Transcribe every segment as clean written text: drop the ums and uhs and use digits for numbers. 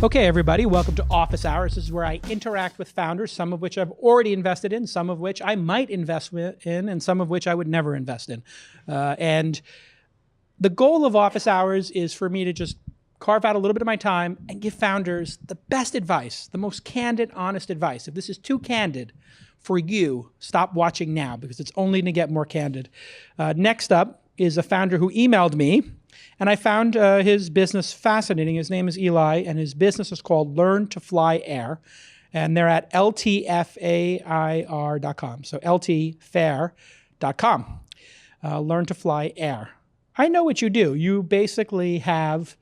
Okay, everybody, welcome to Office Hours. This is where I interact with founders, some of which I've already invested in, some of which I might invest in, and some of which I would never invest in. And the goal of Office Hours is for me to just carve out a little bit of my time and give founders the best advice, the most candid, honest advice. If this is too candid for you, stop watching now because it's only going to get more candid. Next up is a founder who emailed me. And I found his business fascinating. His name is Eli, and his business is called Learn to Fly Air. And they're at ltfair.com. So ltfair.com. Learn to Fly Air. I know what you do. You basically have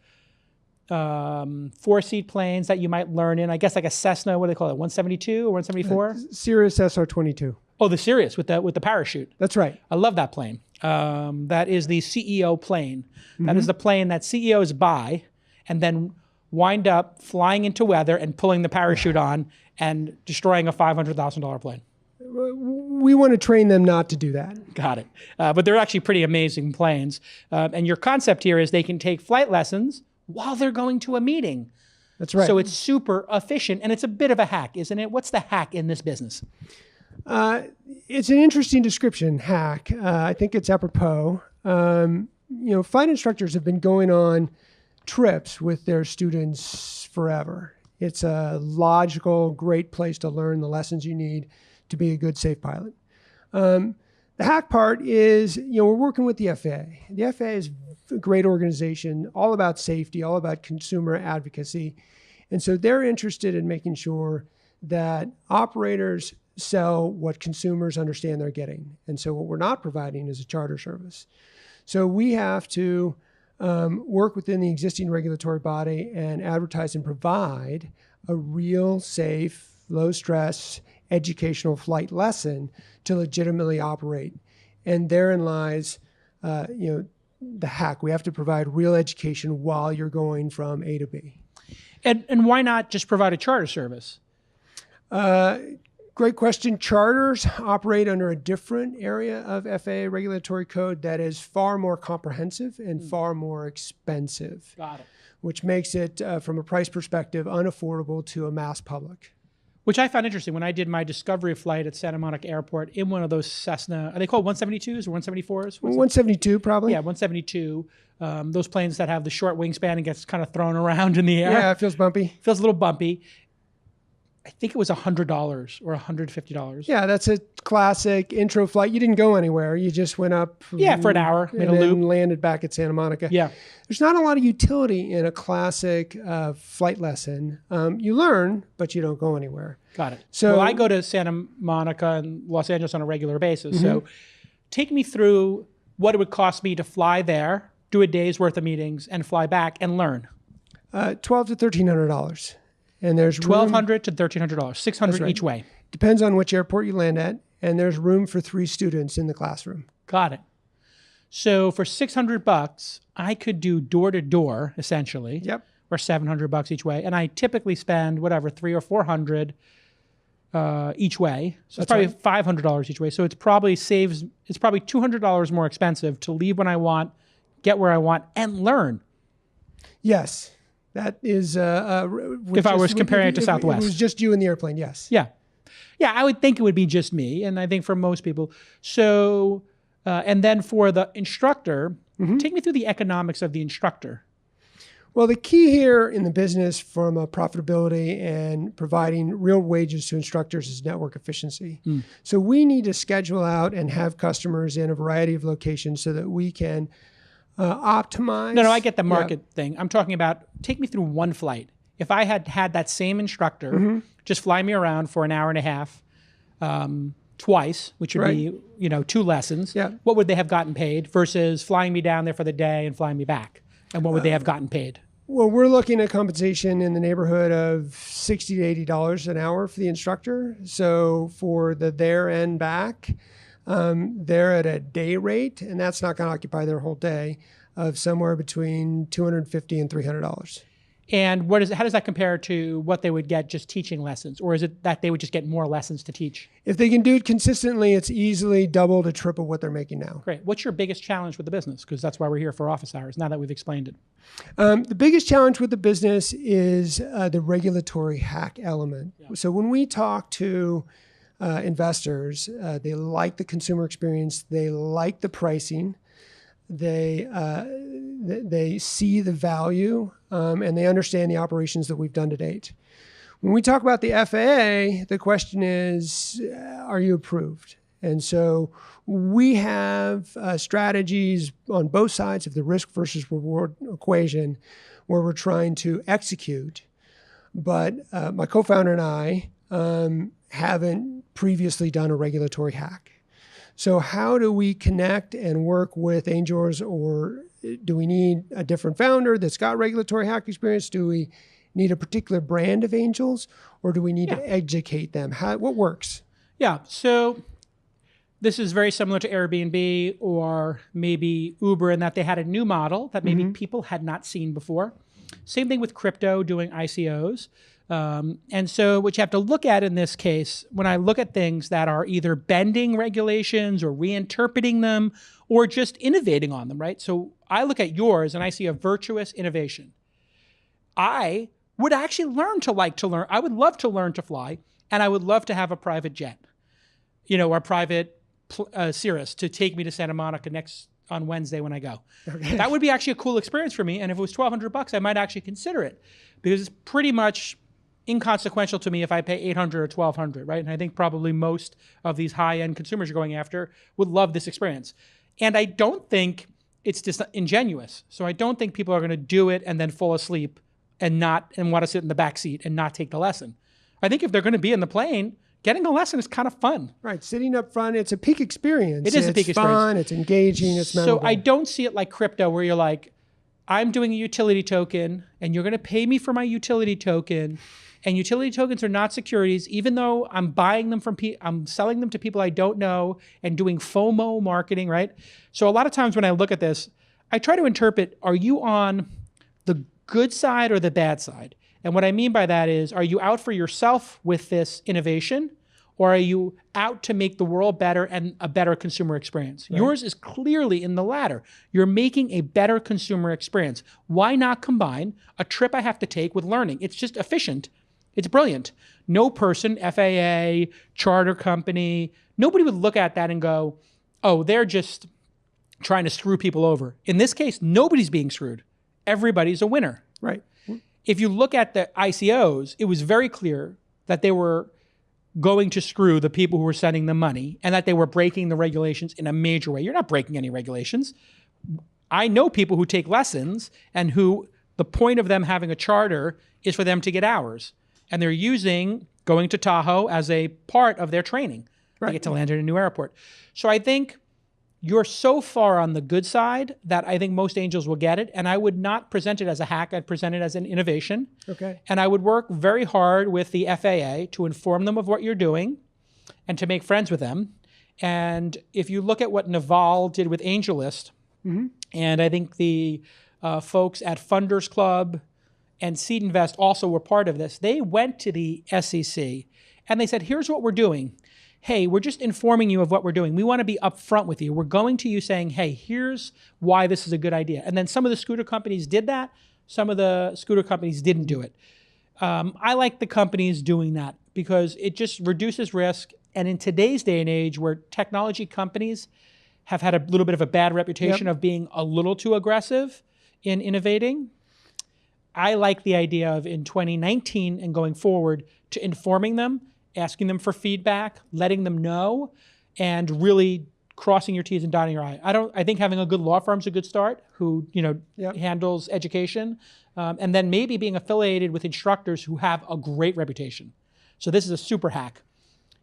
4-seat planes that you might learn in. I guess like a Cessna, what do they call it, 172 or 174? Cirrus SR-22. Oh, the Sirius with the parachute. That's right. I love that plane. That is the CEO plane. That is the plane that CEOs buy and then wind up flying into weather and pulling the parachute on and destroying a $500,000 plane. We want to train them not to do that. Got it. But they're actually pretty amazing planes. And your concept here is they can take flight lessons while they're going to a meeting. That's right. So it's super efficient, and it's a bit of a hack, isn't it? What's the hack in this business? It's an interesting description, hack. I think it's apropos. Flight instructors have been going on trips with their students forever. It's a logical, great place to learn the lessons you need to be a good, safe pilot. The hack part is, we're working with the FAA. The FAA is a great organization, all about safety, all about consumer advocacy. And so they're interested in making sure that operators sell what consumers understand they're getting. And so what we're not providing is a charter service. So we have to work within the existing regulatory body and advertise and provide a real, safe, low-stress, educational flight lesson to legitimately operate. And therein lies, the hack. We have to provide real education while you're going from A to B. And why not just provide a charter service? Great question. Charters operate under a different area of FAA regulatory code that is far more comprehensive and far more expensive. Got it. Which makes it, from a price perspective, unaffordable to a mass public. Which I found interesting when I did my discovery flight at Santa Monica Airport in one of those Cessna, are they called 172s or 174s? 172 probably. Yeah, 172. Those planes that have the short wingspan and gets kind of thrown around in the air. Yeah, it feels bumpy. Feels a little bumpy. I think it was $100 or $150. Yeah, that's a classic intro flight. You didn't go anywhere. You just went up. Yeah, for an hour, made a loop, landed back at Santa Monica. Yeah. There's not a lot of utility in a classic flight lesson. You learn, but you don't go anywhere. Got it. So I go to Santa Monica and Los Angeles on a regular basis. So take me through what it would cost me to fly there, do a day's worth of meetings, and fly back and learn. $1,200 to $1,300. And there's $1,200 to $1,300, $600 each way. Depends on which airport you land at, and there's room for 3 students in the classroom. Got it. So for $600, I could do door to door essentially. Yep. Or $700 each way, and I typically spend whatever $300 or $400 each way. So it's probably $500 each way. So it's probably $200 more expensive to leave when I want, get where I want, and learn. Yes. That is, if I was comparing it to Southwest. It was just you in the airplane, yes. Yeah. Yeah, I would think it would be just me, and I think for most people. So, and then for the instructor, take me through the economics of the instructor. Well, the key here in the business from a profitability and providing real wages to instructors is network efficiency. So we need to schedule out and have customers in a variety of locations so that we can optimize. No, I get the market thing. I'm talking about, take me through one flight. If I had that same instructor just fly me around for an hour and a half twice, which would be, 2 lessons, what would they have gotten paid versus flying me down there for the day and flying me back? And what would they have gotten paid? Well, we're looking at compensation in the neighborhood of $60 to $80 an hour for the instructor. So for the there and back, they're at a day rate, and that's not going to occupy their whole day, of somewhere between $250 and $300. And how does that compare to what they would get just teaching lessons? Or is it that they would just get more lessons to teach? If they can do it consistently, it's easily double to triple what they're making now. Great. What's your biggest challenge with the business? Because that's why we're here for office hours, now that we've explained it. The biggest challenge with the business is the regulatory hack element. Yeah. So when we talk to investors, they like the consumer experience, they like the pricing, they see the value, and they understand the operations that we've done to date. When we talk about the FAA, the question is, are you approved? And so we have strategies on both sides of the risk versus reward equation where we're trying to execute. But my co-founder and I haven't previously done a regulatory hack. So how do we connect and work with angels, or do we need a different founder that's got regulatory hack experience? Do we need a particular brand of angels, or do we need to educate them? What works? Yeah, so this is very similar to Airbnb or maybe Uber in that they had a new model that maybe people had not seen before. Same thing with crypto doing ICOs. And so what you have to look at in this case, when I look at things that are either bending regulations or reinterpreting them or just innovating on them, right? So I look at yours and I see a virtuous innovation. I would actually like to learn. I would love to learn to fly, and I would love to have a private jet, or a private Cirrus to take me to Santa Monica on Wednesday when I go. Okay. That would be actually a cool experience for me. And if it was $1,200, I might actually consider it, because it's pretty much inconsequential to me if I pay $800 or $1,200, right? And I think probably most of these high-end consumers you're going after would love this experience. And I don't think it's disingenuous. So I don't think people are going to do it and then fall asleep and want to sit in the back seat and not take the lesson. I think if they're going to be in the plane, getting a lesson is kind of fun. Right. Sitting up front, it's a peak experience. It is a peak experience. It's fun, it's engaging, it's memorable. So I don't see it like crypto where you're like, I'm doing a utility token and you're going to pay me for my utility token. And utility tokens are not securities, even though I'm buying them I'm selling them to people I don't know and doing FOMO marketing, right? So a lot of times when I look at this, I try to interpret, are you on the good side or the bad side? And what I mean by that is, are you out for yourself with this innovation, or are you out to make the world better and a better consumer experience? Right. Yours is clearly in the latter. You're making a better consumer experience. Why not combine a trip I have to take with learning? It's just efficient. It's brilliant. No person, FAA, charter company, nobody would look at that and go, oh, they're just trying to screw people over. In this case, nobody's being screwed. Everybody's a winner. Right. If you look at the ICOs, it was very clear that they were going to screw the people who were sending them money and that they were breaking the regulations in a major way. You're not breaking any regulations. I know people who take lessons and who the point of them having a charter is for them to get hours. And they're using going to Tahoe as a part of their training. Right. They get to land at a new airport. So I think you're so far on the good side that I think most angels will get it. And I would not present it as a hack. I'd present it as an innovation. Okay. And I would work very hard with the FAA to inform them of what you're doing and to make friends with them. And if you look at what Naval did with AngelList, and I think the folks at Funders Club and Seed Invest also were part of this, they went to the SEC and they said, here's what we're doing. Hey, we're just informing you of what we're doing. We want to be upfront with you. We're going to you saying, hey, here's why this is a good idea. And then some of the scooter companies did that. Some of the scooter companies didn't do it. I like the companies doing that because it just reduces risk. And in today's day and age where technology companies have had a little bit of a bad reputation of being a little too aggressive in innovating, I like the idea of in 2019 and going forward to informing them, asking them for feedback, letting them know, and really crossing your T's and dotting your I. I think having a good law firm is a good start who, handles education, and then maybe being affiliated with instructors who have a great reputation. So this is a super hack.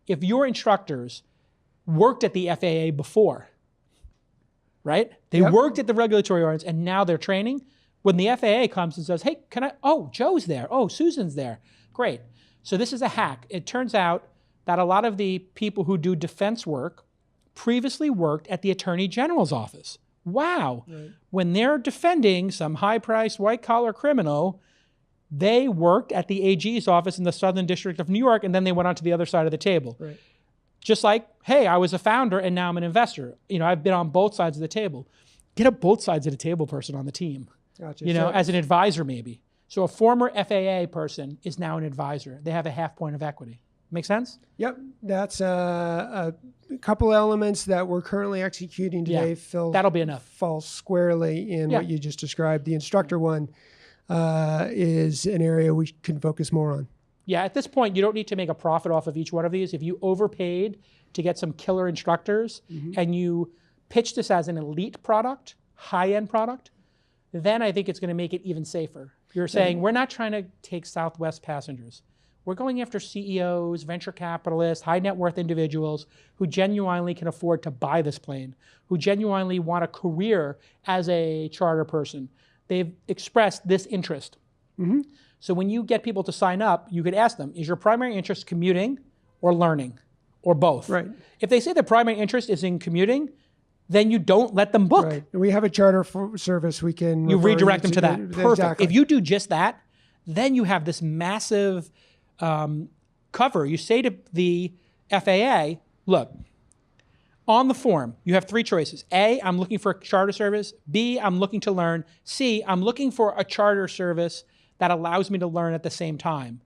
If your instructors worked at the FAA before, right? They worked at the regulatory organs and now they're training. When the FAA comes and says, hey, Joe's there. Oh, Susan's there. Great. So this is a hack. It turns out that a lot of the people who do defense work previously worked at the Attorney General's office. Wow. Right. When they're defending some high-priced white-collar criminal, They worked at the AG's office in the Southern District of New York, and then they went on to the other side of the table. Right. Just like, hey, I was a founder and now I'm an investor. I've been on both sides of the table. Get a both sides of the table person on the team. Gotcha. As an advisor maybe. So a former FAA person is now an advisor. They have a half point of equity. Make sense? Yep. That's a couple elements that we're currently executing today. That'll be enough. Falls squarely in what you just described. The instructor one is an area we can focus more on. Yeah, at this point, you don't need to make a profit off of each one of these. If you overpaid to get some killer instructors and you pitch this as an elite product, high-end product, then I think it's going to make it even safer. You're saying, we're not trying to take Southwest passengers. We're going after CEOs, venture capitalists, high net worth individuals who genuinely can afford to buy this plane, who genuinely want a career as a charter person. They've expressed this interest. So when you get people to sign up, you could ask them, is your primary interest commuting or learning or both? Right. If they say their primary interest is in commuting, then you don't let them book. Right. We have a charter service we can... You redirect them to that. Perfect. Exactly. If you do just that, then you have this massive cover. You say to the FAA, look, on the form, you have three choices. A, I'm looking for a charter service. B, I'm looking to learn. C, I'm looking for a charter service that allows me to learn at the same time.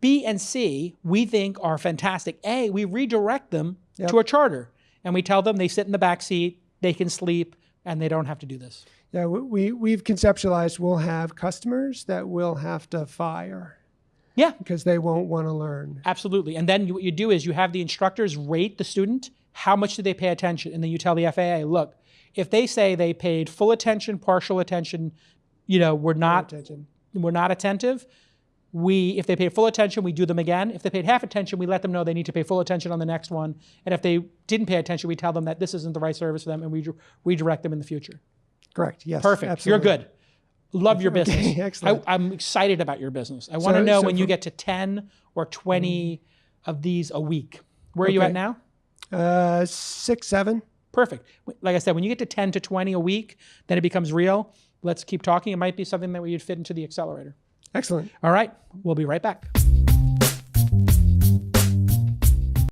B and C, we think are fantastic. A, we redirect them to a charter. And we tell them they sit in the back seat, they can sleep, and they don't have to do this. Yeah, we've conceptualized we'll have customers that we'll have to fire. Yeah. Because they won't want to learn. Absolutely. And then what you do is you have the instructors rate the student. How much do they pay attention? And then you tell the FAA, look, if they say they paid full attention, partial attention, we're not attentive. If they paid full attention, we do them again. If they paid half attention, we let them know they need to pay full attention on the next one. And if they didn't pay attention, we tell them that this isn't the right service for them and we redirect them in the future. Correct. Yes. Perfect. Absolutely. You're good. Love your business. Okay, excellent. I'm excited about your business. I want to know when you get to 10 or 20 of these a week. Where are you at now? 6, 7. Perfect. Like I said, when you get to 10 to 20 a week, then it becomes real. Let's keep talking. It might be something that we would fit into the accelerator. Excellent. All right. We'll be right back.